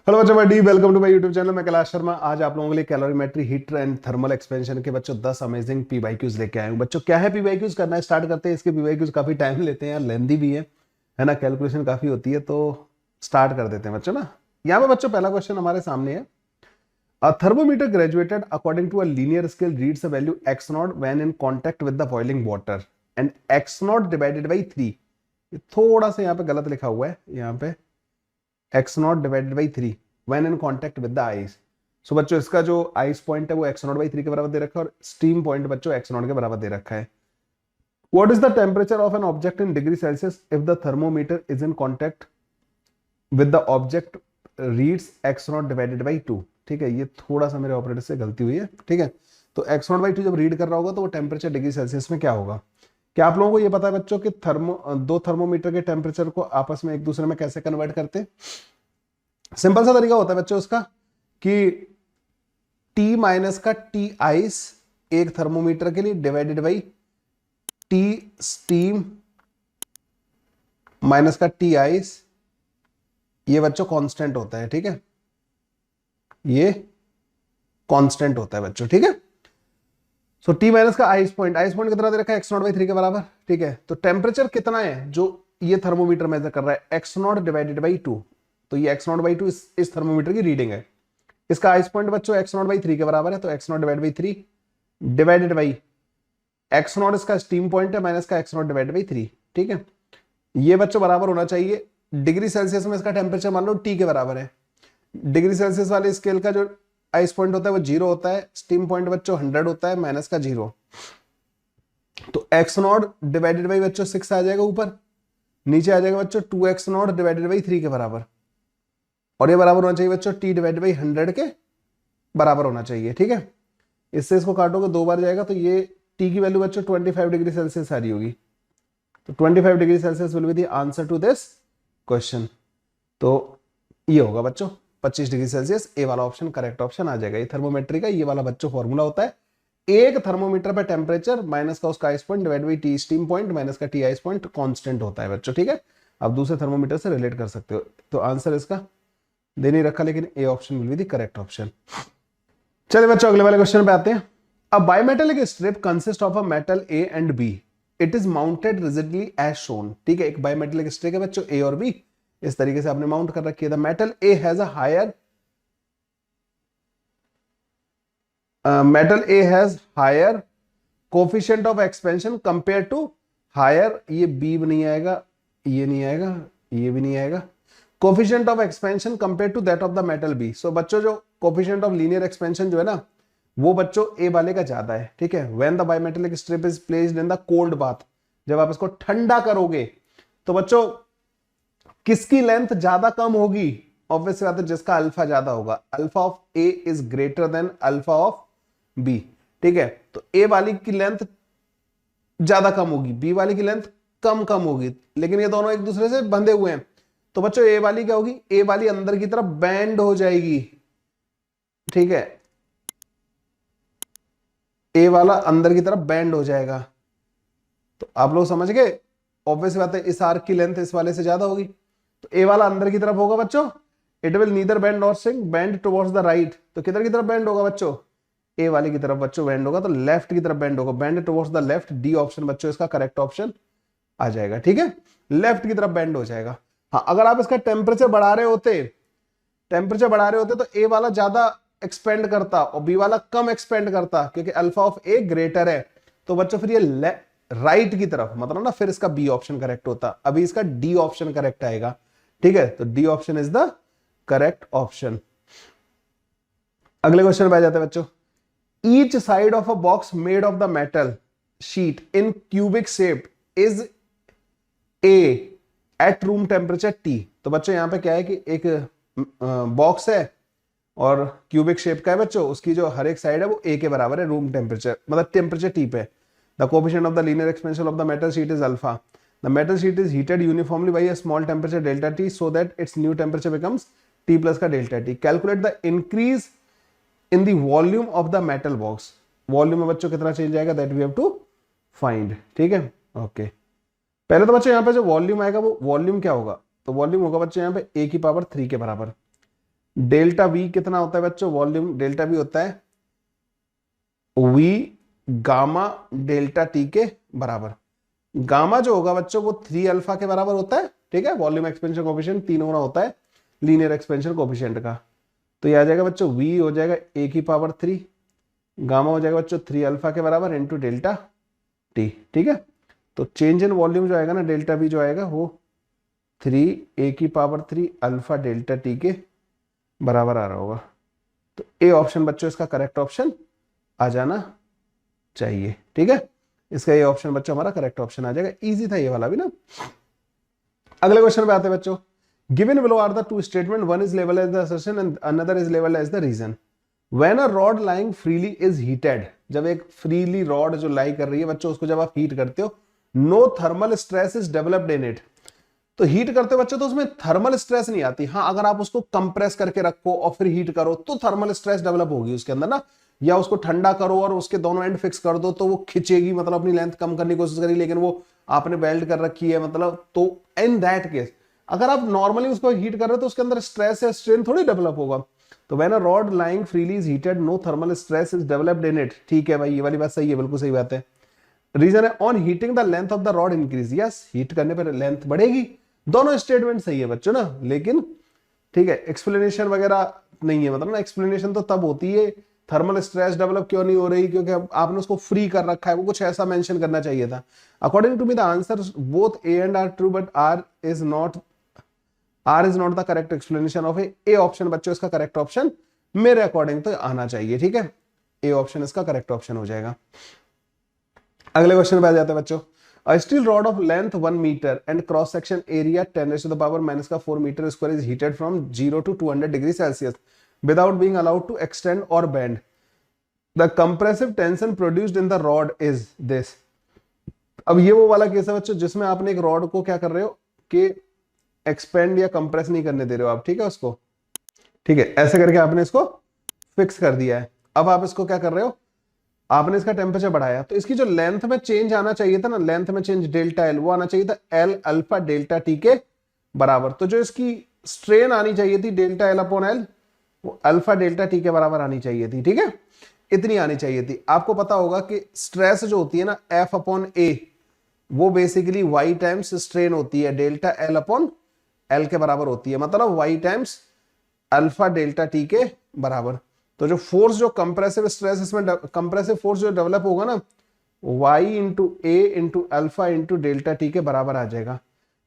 Hello बच्चों, मैं डी welcome to my YouTube channel. मैं कैलाश शर्मा। आज आप लोगों के लिए calorimetry, heat and thermal expansion के बच्चों 10 अमेजिंग पीवाईक्यूज लेके आए हूं। बच्चों क्या है पीवाईक्यूज, करना है स्टार्ट करते हैं। इसके पीवाईक्यूज काफी टाइम लेते हैं यार, लेंदी भी है ना, कैलकुलेशन काफी होती है, तो स्टार्ट कर देते हैं बच्चों ना। यहाँ पे बच्चों पहला क्वेश्चन हमारे सामने है। A thermometer graduated according to a linear scale reads a value x naught when in contact with the boiling water and x naught divided by 3। थोड़ा सा यहाँ पे गलत लिखा हुआ है, यहाँ पे x naught divided by 3 when in contact with the ice. So बच्चों इसका जो आइस पॉइंट है वो एक्स नॉट बाई 3 के बराबर दे रखा है और स्टीम पॉइंट बच्चों एक्स नॉट के बराबर दे रखा है। What is the temperature of an object in degree Celsius if the thermometer is in contact with the object reads x naught divided by 2। ठीक है, ये थोड़ा सा मेरे ऑपरेटर से गलती हुई है। ठीक है, तो एक्स नॉट बाई 2 जब रीड कर रहा होगा तो वो टेम्परेचर डिग्री सेल्सियस में क्या होगा। क्या आप लोगों को ये पता है बच्चों कि दो थर्मोमीटर के टेम्परेचर को आपस में एक दूसरे में कैसे कन्वर्ट करते हैं? सिंपल सा तरीका होता है बच्चों उसका कि T माइनस का T आइस एक थर्मोमीटर के लिए divided by T steam minus का T आइस, ये बच्चों कांस्टेंट होता है। ठीक है, ये कांस्टेंट होता है बच्चों। ठीक है, सो T माइनस का आइस पॉइंट कितना दे रखा है? एक्स नॉट बाई 3 के बराबर। ठीक है, तो टेम्परेचर कितना है जो ये थर्मोमीटर मेजर कर रहा है? X naught divided by 2। तो ये एक्स नॉट बाई 2 इस थर्मोमीटर की रीडिंग है। इसका आइस पॉइंट बच्चों एक्स नॉट बाई 3 के बराबर है, तो x not divide by 3 divided by x not इसका स्टीम पॉइंट है माइनस का एक्स नॉट डिवाइड बाई 3। ठीक है, ये बच्चों बराबर होना चाहिए डिग्री सेल्सियस में इसका टेम्परेचर मान लो T के बराबर है। डिग्री सेल्सियस वाले स्केल का जो आइस पॉइंट होता है वो 0 होता है, स्टीम पॉइंट बच्चों 100 होता है माइनस का 0। तो एक्स नॉट डिवाइडेड बाई बच्चों 6 आ जाएगा ऊपर, नीचे आ जाएगा बच्चों 2 एक्स नॉट डिवाइडेड बाई 3 के बराबर, और ये बराबर होना चाहिए बच्चों T डिवाइडेड बाई 100 के बराबर होना चाहिए। ठीक है, इससे इसको काटोगे 2 बार जाएगा, तो ये T की वैल्यू बच्चों 25 डिग्री सेल्सियस आ रही होगी। तो 25 degree Celsius will be the answer to this question. तो ये होगा बच्चों 25 डिग्री सेल्सियस, ए वाला ऑप्शन करेक्ट ऑप्शन आ जाएगा। ये थर्मोमेट्री का ये वाला बच्चों फॉर्मूला होता है, एक थर्मोमीटर पे टेम्परेचर माइनस का उसका ice point divide by T steam point minus का T आइस पॉइंट कांस्टेंट होता है बच्चों। ठीक है, आप दूसरे थर्मोमीटर से रिलेट कर सकते हो। तो आंसर इसका दे नहीं रखा, लेकिन A option will be the correct option. चलिए बच्चों अगले वाले क्वेश्चन पे आते हैं। A bimetallic strip consist of a metal A and B, it is mounted rigidly as shown. ठीक है, एक बायमेटेलिक स्ट्रिप है बच्चों ए और बी, इस तरीके से आपने माउंट कर रखी है। The metal A has a higher metal A has higher coefficient of expansion compare to higher, ये बी भी नहीं आएगा, ये नहीं आएगा, ये भी नहीं आएगा। Coefficient of expansion compare to that of the metal B. So बच्चों जो कोफिशिएंट ऑफ लीनियर एक्सपेंशन जो है ना, वो बच्चों ए वाले का ज्यादा है। ठीक है, when the bimetallic strip is placed in the cold bath, जब आप इसको ठंडा करोगे तो बच्चों किसकी लेंथ ज्यादा कम होगी? ऑब्वियस बात है, जिसका अल्फा ज्यादा होगा। Alpha of A is greater than alpha of B. ठीक है, तो ए वाली की लेंथ ज्यादा कम होगी, बी वाली की लेंथ कम कम होगी, लेकिन ये दोनों एक दूसरे से बंधे हुए हैं। तो बच्चों ए वाली क्या होगी? ए वाली अंदर की तरफ बैंड हो जाएगी। ठीक है, ए वाला अंदर की तरफ बैंड हो जाएगा। तो आप लोग समझ गए, ऑब्वियस बात है इस आर्क की लेंथ इस वाले से ज्यादा होगी, तो ए वाला अंदर की तरफ होगा बच्चों। It will neither bend nor swing, bend towards the right. तो किधर की तरफ बेंड होगा बच्चों? ए वाले की तरफ बच्चों बेंड होगा, तो लेफ्ट की तरफ बेंड होगा, bend towards the left. D option बच्चों इसका करेक्ट ऑप्शन आ जाएगा। ठीक है, लेफ्ट की तरफ बेंड हो जाएगा। हाँ, अगर आप इसका टेम्परेचर बढ़ा रहे होते तो ए वाला ज्यादा एक्सपेंड करता और बी वाला कम एक्सपेंड करता, क्योंकि अल्फा ऑफ ए ग्रेटर है। तो बच्चों फिर ये राइट की तरफ, मतलब ना, फिर इसका बी ऑप्शन करेक्ट होता, अभी इसका डी ऑप्शन करेक्ट आएगा। ठीक है, तो D option is the correct option. अगले क्वेश्चन पे आ जाते हैं बच्चों। Each side of a box made of the metal sheet in cubic shape is a at room temperature T। तो बच्चों यहां पे क्या है कि एक बॉक्स है और क्यूबिक शेप का है बच्चों, उसकी जो हर एक साइड है वो A के बराबर है रूम टेम्परेचर, मतलब टेम्परेचर T पे। The coefficient of the linear expansion of the metal sheet is alpha. The metal sheet is heated uniformly by a small temperature delta T so that its new temperature becomes T plus का delta T। Calculate the increase in the volume of the metal box. Volume में बच्चों कितना change आएगा, that we have to find. ठीक है, okay. पहले तो बच्चों यहाँ पे जो वॉल्यूम आएगा वो वॉल्यूम क्या होगा? तो वॉल्यूम होगा बच्चों यहाँ पे A की पावर 3 के बराबर। डेल्टा वी कितना होता है बच्चों, वॉल्यूम डेल्टा वी होता है वी गामा डेल्टा टी के बराबर। गामा जो होगा बच्चों वो 3 अल्फा के बराबर होता है, ठीक है, वॉल्यूम एक्सपेंशन कोएफिशिएंट 3 गुना होता है लीनियर एक्सपेंशन कोएफिशिएंट का। तो ये आ जाएगा बच्चों v हो जाएगा a की पावर 3, गामा हो जाएगा बच्चों 3 अल्फा के बराबर इंटू डेल्टा टी, ठीक है। तो चेंज इन वॉल्यूम जो आएगा ना डेल्टा v जो आएगा वो 3 a की पावर 3 अल्फा डेल्टा टी के बराबर आ रहा होगा। तो ए ऑप्शन बच्चों इसका करेक्ट ऑप्शन आ जाना चाहिए, ठीक है। इसका ये ऑप्शन बच्चों हमारा करेक्ट ऑप्शन आ जाएगा। इजी था ये वाला भी ना। अगले क्वेश्चन पे आते हैं बच्चों। Given below are the two statement, one is level as the assertion and another is level as the reason. When a rod lying freely is heated, जब एक फ्रीली रॉड जो लाई कर रही है बच्चों उसको जब आप हीट करते हो, no thermal stress is developed in it. तो हीट करते हो बच्चों तो उसमें थर्मल स्ट्रेस नहीं आती। हाँ, अगर आप उसको कंप्रेस करके रखो और फिर हीट करो तो थर्मल स्ट्रेस डेवलप होगी उसके अंदर ना, या उसको ठंडा करो और उसके दोनों एंड फिक्स कर दो तो वो खिंचेगी, मतलब अपनी लेंथ कम करने की कोशिश करेगी, लेकिन वो आपने वेल्ड कर रखी है मतलब, तो इन दैट केस अगर आप नॉर्मली उसको हीट कर रहे हो तो उसके अंदर स्ट्रेस या स्ट्रेन थोड़ी डेवलप होगा। तो when a rod lying freely is heated no thermal stress is developed in it. ठीक है भाई, ये वाली बात सही है, बिल्कुल सही बात है। रीजन है on heating the length of the rod increase, yes heat करने पर लेंथ बढ़ेगी। दोनों स्टेटमेंट सही है बच्चों ना, लेकिन ठीक है एक्सप्लेनेशन वगैरह नहीं है, मतलब ना एक्सप्लेनेशन तो तब होती है थर्मल स्ट्रेस डेवलप क्यों नहीं हो रही, क्योंकि आपने उसको फ्री कर रखा है, वो कुछ ऐसा मेंशन करना चाहिए था। According to me the answer both A and R true but R is not the correct explanation of A option बच्चों इसका करेक्ट ऑप्शन मेरे अकॉर्डिंग तो आना चाहिए, ठीक है। ए ऑप्शन इसका करेक्ट ऑप्शन हो जाएगा। अगले क्वेश्चन पे आ जाते हैं बच्चों। A steel rod of length 1 meter and cross section area 10 raised to the power minus का 4 meter square is heated from 0 to 200 degrees Celsius without being allowed to extend or bend. The compressive tension produced in the rod is this. अब ये वो वाला case है बच्चों जिसमें आपने एक रॉड को क्या कर रहे हो कि एक्सपेंड या कंप्रेस नहीं करने दे रहे हो आप, ठीक है, उसको, ठीक है, ऐसे करके आपने इसको फिक्स कर दिया है। अब आप इसको क्या कर रहे हो, आपने इसका टेम्परेचर बढ़ाया, तो इसकी जो लेंथ में चेंज आना चाहिए था ना, लेंथ में चेंज डेल्टा एल, वो आना चाहिए था एल अल्फा डेल्टा टी के बराबर। तो जो इसकी स्ट्रेन आनी चाहिए थी डेल्टा एल अपॉन एल, वो अल्फा डेल्टा टी के बराबर आनी चाहिए थी, ठीक है, इतनी आनी चाहिए थी। आपको पता होगा कि स्ट्रेस जो होती है ना एफ अपॉन ए, वो बेसिकली वाई टाइम्स स्ट्रेन होती है, डेल्टा एल अपॉन एल के बराबर होती है, मतलब Y times alpha delta T के बराबर। तो जो फोर्स, जो कंप्रेसिव स्ट्रेस इसमें कंप्रेसिव फोर्स जो डेवलप होगा ना, y into A into alpha into delta T के बराबर आ जाएगा।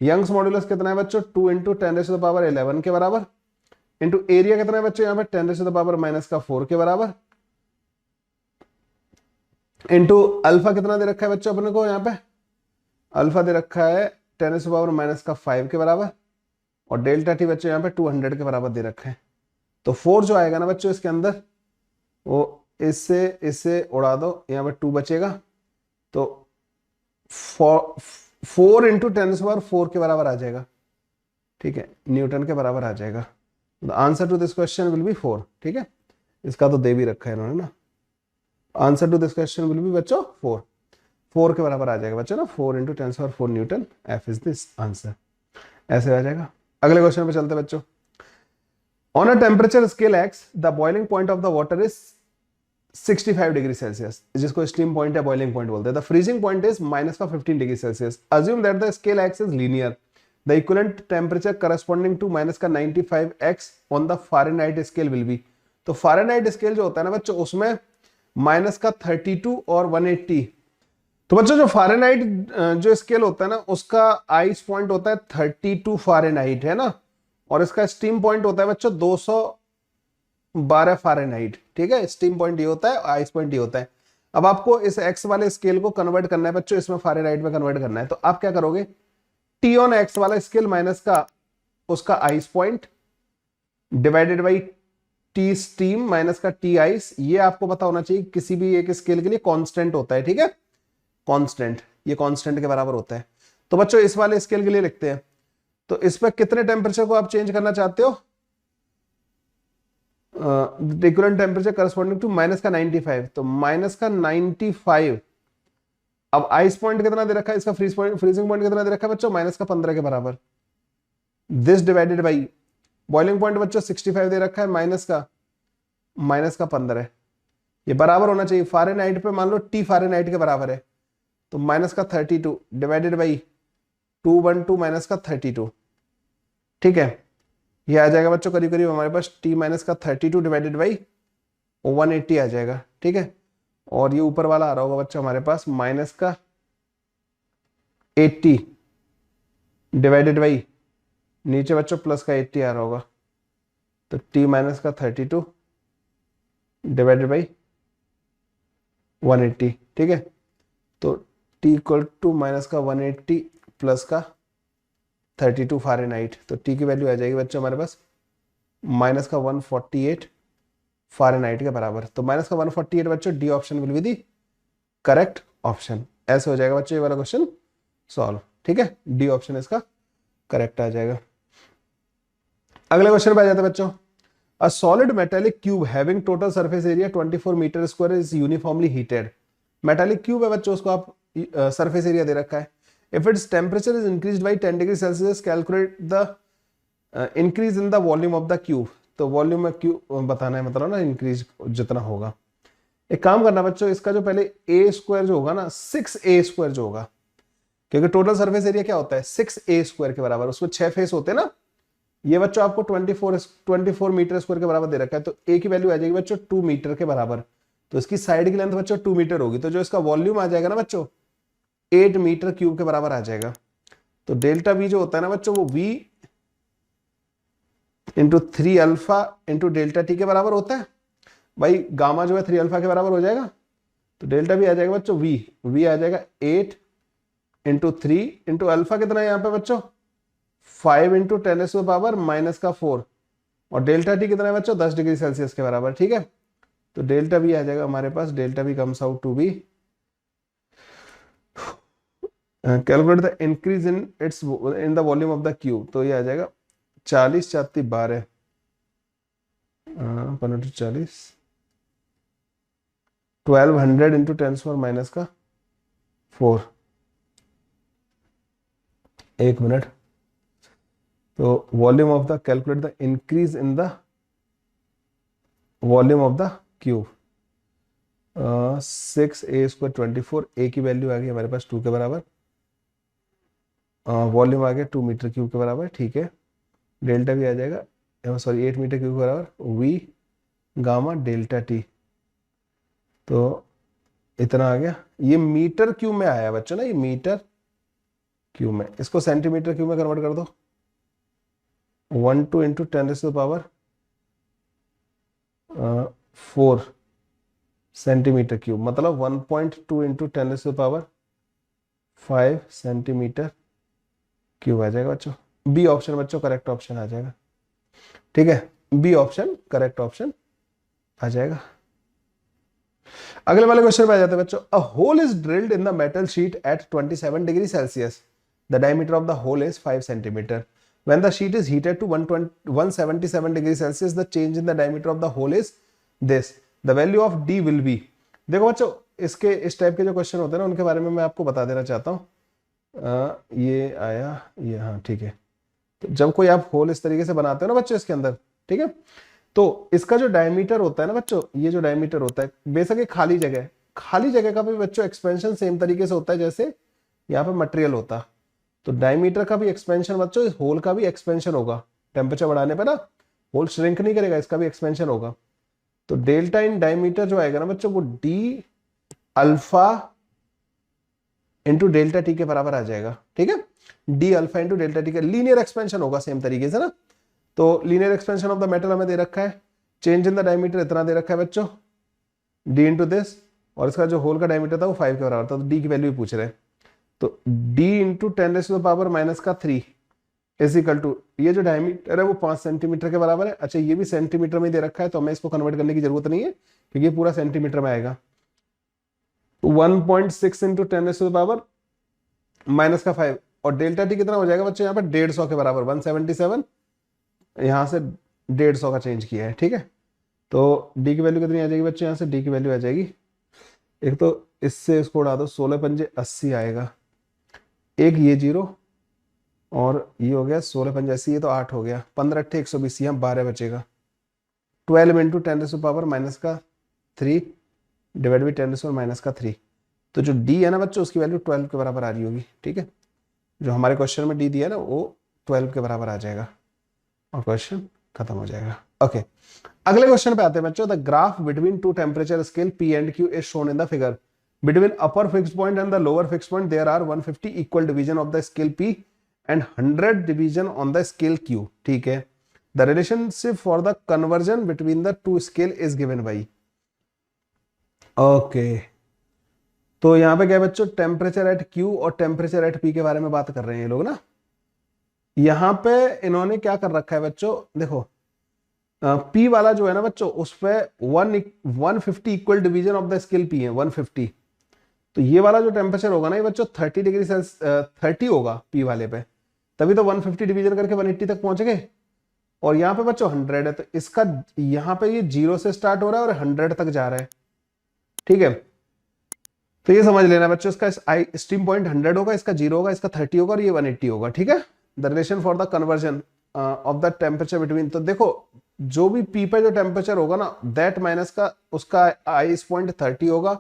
यंग्स मॉड्यूलस कितना है बच्चों, 2 इंटू 10⁻11 के बराबर, इंटू एरिया कितना है बच्चों यहाँ पे 10⁻⁻4 के बराबर, इंटू अल्फा कितना दे रखा है बच्चों अपने को यहाँ पे, अल्फा दे रखा है 10⁻⁻5 के बराबर, और डेल्टा टी बच्चों यहाँ पे 200 के बराबर दे रखा है। तो फोर्स जो आएगा ना बच्चों इसके अंदर, वो इससे उड़ा दो, यहाँ पे 2 बचेगा, तो 4 इंटू 10⁻4 के बराबर आ जाएगा, ठीक है, न्यूटन के बराबर आ जाएगा। The answer to this question will be 4, ठीक है, इसका तो दे भी रखा है इन्होंने ना। Answer to this question will be बच्चों 4 के बराबर आ जाएगा बच्चों ना, 4 into 10⁻4 newton, F is this answer, ऐसे आ जाएगा। अगले क्वेश्चन पे चलते बच्चों। On a temperature scale X, the boiling point of the water is 65 degree Celsius, जिसको स्टीम पॉइंट या बॉइलिंग पॉइंट बोलते हैं। The freezing point is minus का 15 degree Celsius. Assume that the scale X is linear. The equivalent temperature corresponding to minus का 95X on the Fahrenheit scale will be. तो Fahrenheit scale जो होता है ना बच्चों, उसमें माइनस का 32 और 180। तो बच्चों जो Fahrenheit जो स्केल होता है ना, उसका आइस पॉइंट होता है 32 Fahrenheit, है ना, और इसका स्टीम पॉइंट होता है बच्चों 212 फ़ारेनहाइट, ठीक है। स्टीम पॉइंट ये होता है, आइस पॉइंट ये होता है। अब आपको इस एक्स वाले स्केल को कन्वर्ट करना है बच्चों, इसमें फ़ारेनहाइट में कन्वर्ट करना है। तो आप क्या करोगे, टी ऑन एक्स वाला स्केल माइनस का उसका ice point divided by T steam minus का टी आइस। ये आपको पता होना चाहिए किसी भी एक स्केल के लिए कांस्टेंट होता है, ठीक है, कांस्टेंट, ये कांस्टेंट के बराबर होता है। तो बच्चों इस वाले स्केल के लिए लिखते हैं, तो इस पर कितने टेम्परेचर को आप चेंज करना चाहते हो, equivalent temperature corresponding to minus का 95, तो माइनस का 95। अब आइस पॉइंट कितना दे रखा है, इसका फ्रीजिंग पॉइंट कितना दे रखा है बच्चों, माइनस का 15 के बराबर। This divided by boiling point बच्चों 65 दे रखा है, माइनस का 15 है, ये बराबर होना चाहिए। फ़ारेनहाइट पे मान लो टी फ़ारेनहाइट के बराबर है, तो माइनस का 32 डिवाइडेड बाई 212 माइनस का 32, ठीक है। ये आ जाएगा बच्चों करीब करीब हमारे पास टी माइनस का 32 डिवाइडेड बाई 180 आ जाएगा, ठीक है। और ये ऊपर वाला आ रहा होगा बच्चों हमारे पास माइनस का 80 डिवाइडेड बाई नीचे बच्चों प्लस का 80 आ रहा होगा, तो टी माइनस का 32 डिवाइडेड बाई 180, ठीक है। तो टी इक्वल टू माइनस का 180 प्लस का 32 फ़ारेनहाइट, तो टी की वैल्यू आ जाएगी बच्चों हमारे पास माइनस का 148 फ़ारेनहाइट के बराबर। तो माइनस का 148 बच्चों D option will be the correct option. ऐसे हो जाएगा बच्चों ये वाला क्वेश्चन सॉल्व, ठीक है। डी ऑप्शन इसका करेक्ट आ जाएगा। अगले क्वेश्चन पे आ जाते हैं बच्चों। A solid metallic cube having total surface area 24 metre square is uniformly heated. Metallic cube है बच्चों, उसको आप सरफेस एरिया दे रखा है। If its temperature is increased by 10 degree Celsius calculate the increase in the volume of the cube. तो volume में cube बताना है, मतलब ना इंक्रीज जितना होगा। एक काम करना बच्चों, इसका जो पहले ए स्क्वायर जो होगा ना 6a स्क्वायर जो होगा, क्योंकि टोटल सरफेस एरिया क्या होता है 6a स्क्वायर के बराबर, उसमें 6 फेस होते हैं ना। ये बच्चों आपको 24 मीटर स्क्वायर के बराबर दे रखा है, तो ए की वैल्यू आ जाएगी बच्चों 2 मीटर के बराबर, तो इसकी साइड की लेंथ बच्चों 2 मीटर होगी, तो जो इसका वॉल्यूम आ जाएगा ना बच्चों 8 मीटर क्यूब के बराबर आ जाएगा। तो डेल्टा वी जो होता है ना बच्चों वो v into 3 alpha into delta T के बराबर होता है। भाई गामा जो है 3 अल्फा के बराबर हो जाएगा, तो डेल्टा भी आ जाएगा बच्चों v आ जाएगा 8 इंटू 3 इंटू अल्फा कितना है यहाँ पे बच्चों 5 इंटू 10⁻⁻⁴ माइनस का 4, और डेल्टा टी कितना है बच्चों 10 डिग्री सेल्सियस के बराबर, ठीक है। तो डेल्टा भी आ जाएगा हमारे पास, डेल्टा भी comes out to be calculate the increase in the volume of the cube. तो ये आ जाएगा 40 4 12 40 1200 इंटू 10⁻⁻⁴। एक मिनट, तो volume of the calculate the increase in the volume of the cube 6a square 24, ए की वैल्यू आ गई हमारे पास 2 के बराबर, वॉल्यूम आ गया 2 मीटर क्यूब के बराबर, ठीक है। डेल्टा भी आ जाएगा, सॉरी 8 मीटर क्यूब के बराबर वी गामा डेल्टा टी, तो इतना आ गया। ये मीटर क्यूब में आया बच्चों ना, ये मीटर क्यूब में, इसको सेंटीमीटर क्यूब में कन्वर्ट कर दो 12 इंटू 10⁻⁴ सेंटीमीटर क्यूब, मतलब 1.2 इंटू 10⁻⁵ सेंटीमीटर क्यूब आ जाएगा बच्चों। बी ऑप्शन बच्चों करेक्ट ऑप्शन आ जाएगा, ठीक है। बी ऑप्शन करेक्ट ऑप्शन आ जाएगा। अगले वाले क्वेश्चन पे आ जाते हैं बच्चों। A hole is drilled in the metal sheet at 27 degree Celsius, the diameter of the hole is 5 centimetre. When the sheet is heated to 177 degree Celsius, the change in the diameter of the hole is this. The value of D will be. देखो बच्चों, इसके इस type के जो question होते हैं ना उनके बारे में मैं आपको बता देना चाहता हूँ। ये आया, ये हाँ ठीक है। तो जब कोई आप होल इस तरीके से बनाते हो ना बच्चों इसके अंदर, ठीक है, तो इसका जो डायमीटर होता है ना बच्चों, ये जो डायमीटर होता है बेशक एक खाली जगह का भी बच्चों एक्सपेंशन सेम तरीके से होता है जैसे यहाँ पे मटेरियल होता। तो डायमीटर का भी एक्सपेंशन बच्चों, इस होल का भी एक्सपेंशन होगा। टेम्परेचर बढ़ाने पर ना होल श्रिंक नहीं करेगा, इसका भी एक्सपेंशन होगा। तो डेल्टा इन डायमीटर जो आएगा ना बच्चों वो D alpha into delta T के बराबर आ जाएगा, ठीक है। D alpha into delta T का लीनियर एक्सपेंशन होगा सेम तरीके से ना। तो linear expansion of the metal हमें दे रखा है, चेंज इन द डायमीटर इतना दे रखा है बच्चों डी इंटू दिस, और इसका जो होल का डायमीटर था वो 5 के बराबर था, तो डी की वैल्यू पूछ रहे हैं। तो d into 10⁻⁻⁻³ is equal to, ये जो डायमीटर है वो 5 सेंटीमीटर के बराबर है। अच्छा ये भी सेंटीमीटर में दे रखा है, तो हमें इसको कन्वर्ट करने की जरूरत नहीं है क्योंकि ये पूरा सेंटीमीटर में आएगा। 1.6 इंटू 10⁻⁻⁵, और डेल्टा टी कितना हो जाएगा बच्चों यहाँ पर 150 के बराबर, 177, यहाँ से 150 का चेंज किया है, ठीक है। तो डी की वैल्यू कितनी आ जाएगी बच्चों, यहाँ से डी की वैल्यू आ जाएगी, एक तो इससे इसको उड़ा दो 16 पंजे 80 आएगा, एक ये 0 और ये हो गया 16 पंजासी, ये तो 8 हो गया, 15 अट्ठे 120, यहाँ 12 बचेगा। 12 इंटू 10⁻³ डिवाइड बाई 10⁻³ तो जो डी है ना बच्चों उसकी वैल्यू 12 के बराबर आ रही होगी। ठीक है, जो हमारे क्वेश्चन में डी दिया है ना वो 12 के बराबर आ जाएगा और क्वेश्चन खत्म हो जाएगा। ओके, अगले क्वेश्चन पे आते हैं बच्चों। The graph between two temperature scale P and Q is shown in the figure. Between upper fixed point and the lower fixed point there are 150 equal division of the scale P and 100 division on the scale Q. ठीक है, the relationship for the conversion between the two scale is given by. Okay, तो यहाँ पे क्या है बच्चों, temperature at Q और temperature eight P के बारे में बात कर रहे हैं ये लोग ना। यहाँ पे इन्होंने क्या कर रखा है बच्चों, देखो पी वाला जो है ना बच्चों उस पे 150 equal division of the scale P है 150। तो ये वाला जो टेम्परेचर होगा ना ये बच्चों 30 डिग्री सेल्सियस 30 होगा पी वाले पे, तभी तो 150 डिवीजन करके 180 तक पहुंच गए। और यहाँ पे बच्चों 100 है, तो इसका यहाँ पे ये 0 से स्टार्ट हो रहा है और 100 तक जा रहा है। ठीक है, तो ये समझ लेना बच्चों, इसका स्टीम पॉइंट 100 होगा, इसका 0 होगा, इसका 30 होगा और ये 180 होगा। ठीक है, the relation for the conversion of the temperature between, तो देखो जो भी पी पे जो टेम्परेचर होगा ना दैट माइनस का उसका आइस पॉइंट 30 होगा,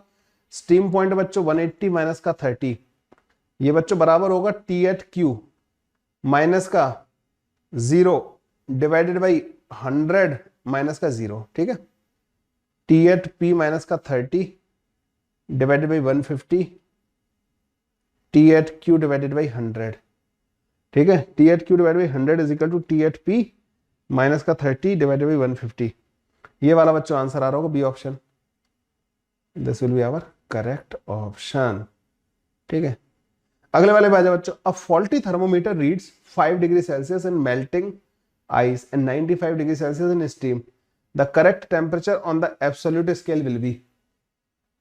स्टीम पॉइंट बच्चों 180 माइनस का 30, ये बच्चों बराबर होगा टी एट क्यू माइनस का 0 डिवाइडेड बाई 100 माइनस का 0। ठीक है, टी एट पी माइनस का 30 divided by 150 T at Q divided by 100। ठीक है, T at Q divided by 100 is equal to T at P minus का 30 डिवाइडेड बाई 150। ये वाला बच्चों आंसर आ रहा होगा B option, this will be our correct option. ठीक है, अगले वाले पे आ जाओ बच्चों। A faulty thermometer reads 5 degree Celsius in melting ice and 95 degree Celsius in steam. The correct temperature on the absolute scale will be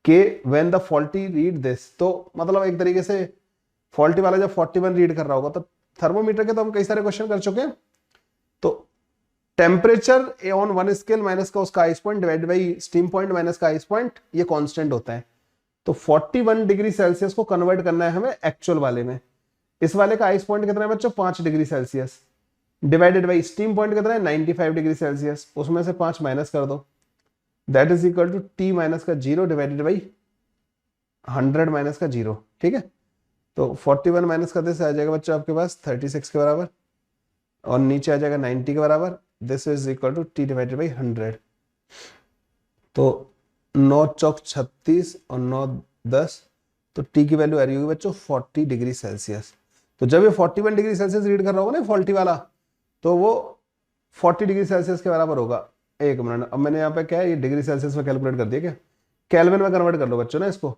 के when the faulty read this. तो मतलब एक तरीके से फॉल्टी वाला जब 41 रीड कर रहा होगा, तो थर्मोमीटर के तो हम कई सारे क्वेश्चन कर चुके हैं। तो temperature on one scale minus का उसका ice point divide by steam point minus का आइस पॉइंट, ये कांस्टेंट होता है। तो 41 डिग्री सेल्सियस को कन्वर्ट करना है हमें एक्चुअल वाले में। इस वाले का आइस पॉइंट कितना है बच्चों 5 degree Celsius divided by steam point कितना है 95 डिग्री सेल्सियस, उसमें से 5 माइनस कर दो, that is equal to T minus का 0 डिवाइडेड बाई 100 माइनस का 0। ठीक है, तो 41 माइनस करने से आ जाएगा बच्चों आपके पास 36 के बराबर और नीचे आ जाएगा 90 के बराबर, this is equal to T divided by 100। तो 9 चौक 36 और 9 10, तो टी की वैल्यू आ रही होगी बच्चों 40 डिग्री सेल्सियस। तो जब ये 41 डिग्री सेल्सियस रीड कर रहा होगा ना फॉल्टी वाला, तो वो 40 डिग्री सेल्सियस के बराबर होगा। एक मिनट, अब मैंने यहाँ पे क्या है ये डिग्री सेल्सियस में कैलकुलेट कर दिया, क्या केल्विन में कन्वर्ट कर लो बच्चों ना इसको।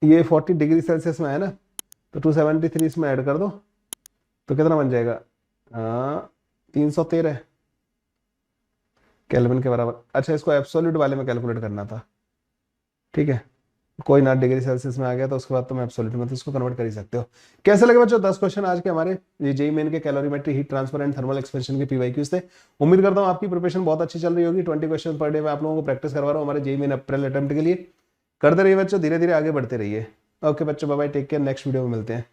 ये 40 डिग्री सेल्सियस में है ना, तो 273 इसमें ऐड कर दो तो कितना बन जाएगा 313 केल्विन के बराबर। अच्छा, इसको एब्सोल्यूट वाले में कैलकुलेट करना था। ठीक है, कोई ना, डिग्री सेल्सियस में आ गया तो उसके बाद तुम एब्सोल्यूट में तो इसको कन्वर्ट कर ही सकते हो। कैसे लगे बच्चों 10 क्वेश्चन आज के हमारे ये जेईई मेन के calorimetry, heat transfer and thermal expansion के पीवाईक्यूज थे। उम्मीद करता हूँ आपकी प्रिपरेशन बहुत अच्छी चल रही होगी। 20 क्वेश्चन पर डे में आप लोगों को प्रैक्टिस करवा रहा हूँ हमारे जेईई मेन अप्रैल अटेम्प्ट के लिए। करते रहिए बच्चों, धीरे धीरे आगे बढ़ते रहिए। ओके बच्चों, bye bye, take care, next video में मिलते हैं।